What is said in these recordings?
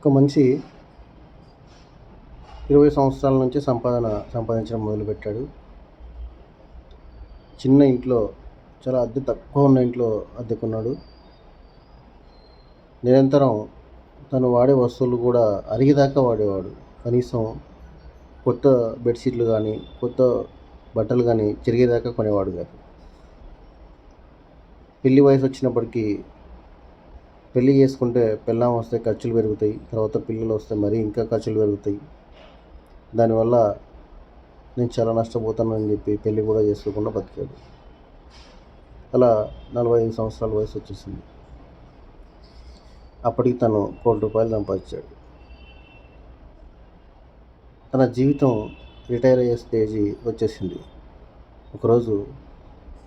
ఒక మనిషి 20 సంవత్సరాల నుంచి సంపాదించడం మొదలుపెట్టాడు. చిన్న ఇంట్లో, చాలా అద్దె తక్కువ ఉన్న ఇంట్లో అద్దెకున్నాడు. నిరంతరం తను వాడే వస్తువులు కూడా అరిగేదాకా వాడేవాడు. కనీసం కొత్త బెడ్షీట్లు కానీ, కొత్త బట్టలు కానీ చిరిగేదాకా కొనేవాడు కాదు. పెళ్లి వయసు వచ్చినప్పటికీ పెళ్లి చేసుకుంటే పెళ్ళాం వస్తే ఖర్చులు పెరుగుతాయి, తర్వాత పిల్లలు వస్తే మరీ ఇంకా ఖర్చులు పెరుగుతాయి. దానివల్ల నేను చాలా నష్టపోతానని చెప్పి పెళ్లి కూడా చేసుకోకుండా బతికాడు. అలా 45 సంవత్సరాల వయసు వచ్చేసింది. అప్పటికి తను ₹1,00,00,000 సంపాదించాడు. తన జీవితం రిటైర్ అయ్యే స్టేజీ వచ్చేసింది. ఒకరోజు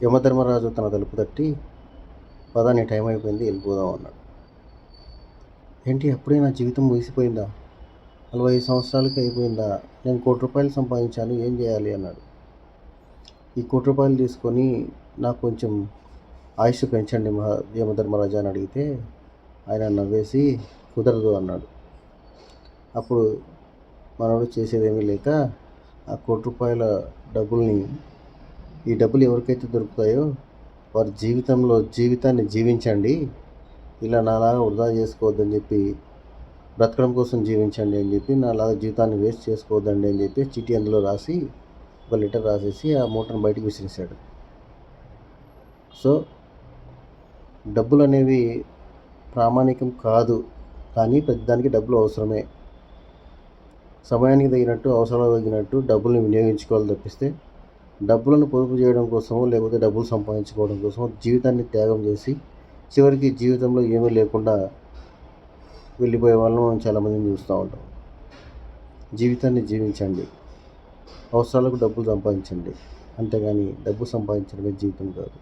యమధర్మరాజు తన తలుపు తట్టి, పద నీ టైం అయిపోయింది, వెళ్ళిపోదాం అన్నాడు. ఏంటి, అప్పుడే నా జీవితం ముగిసిపోయిందా? 45 సంవత్సరాలకి అయిపోయిందా? నేను ₹1,00,00,000 సంపాదించాను, ఏం చేయాలి అన్నాడు. ఈ ₹1,00,00,000 తీసుకొని నాకు కొంచెం ఆయుష్ పెంచండి యమధర్మరాజా అని అడిగితే ఆయన నవ్వేసి కుదరదు అన్నాడు. అప్పుడు మనోడు చేసేదేమీ లేక ఆ ₹1,00,00,000 డబ్బుల్ని, ఈ డబ్బులు ఎవరికైతే దొరుకుతాయో వారి జీవితాన్ని జీవించండి, ఇలా నాలాగా వృధా చేసుకోవద్దని చెప్పి, బ్రతకడం కోసం జీవించండి అని చెప్పి, నాలాగా జీవితాన్ని వేస్ట్ చేసుకోవద్దండి అని చెప్పి చీటీ అందులో రాసి ఒక లెటర్ రాసేసి ఆ మూటను బయటకు విసిరేశాడు. సో డబ్బులు అనేవి ప్రామాణికం కాదు, కానీ ప్రతిదానికి డబ్బులు అవసరమే. సమయానికి తగినట్టు, అవసరాలకు తగినట్టు డబ్బుల్ని వినియోగించుకోవాలి తప్పిస్తే డబ్బులను పొదుపు చేయడం కోసమో లేకపోతే డబ్బులు సంపాదించుకోవడం కోసమో జీవితాన్ని త్యాగం చేసి చివరికి జీవితంలో ఏమీ లేకుండా వెళ్ళిపోయే వాళ్ళను మనం చాలామందిని చూస్తూ ఉంటాం. జీవితాన్ని జీవించండి, అవసరాలకు డబ్బులు సంపాదించండి, అంతేగాని డబ్బు సంపాదించడమే జీవితం కాదు.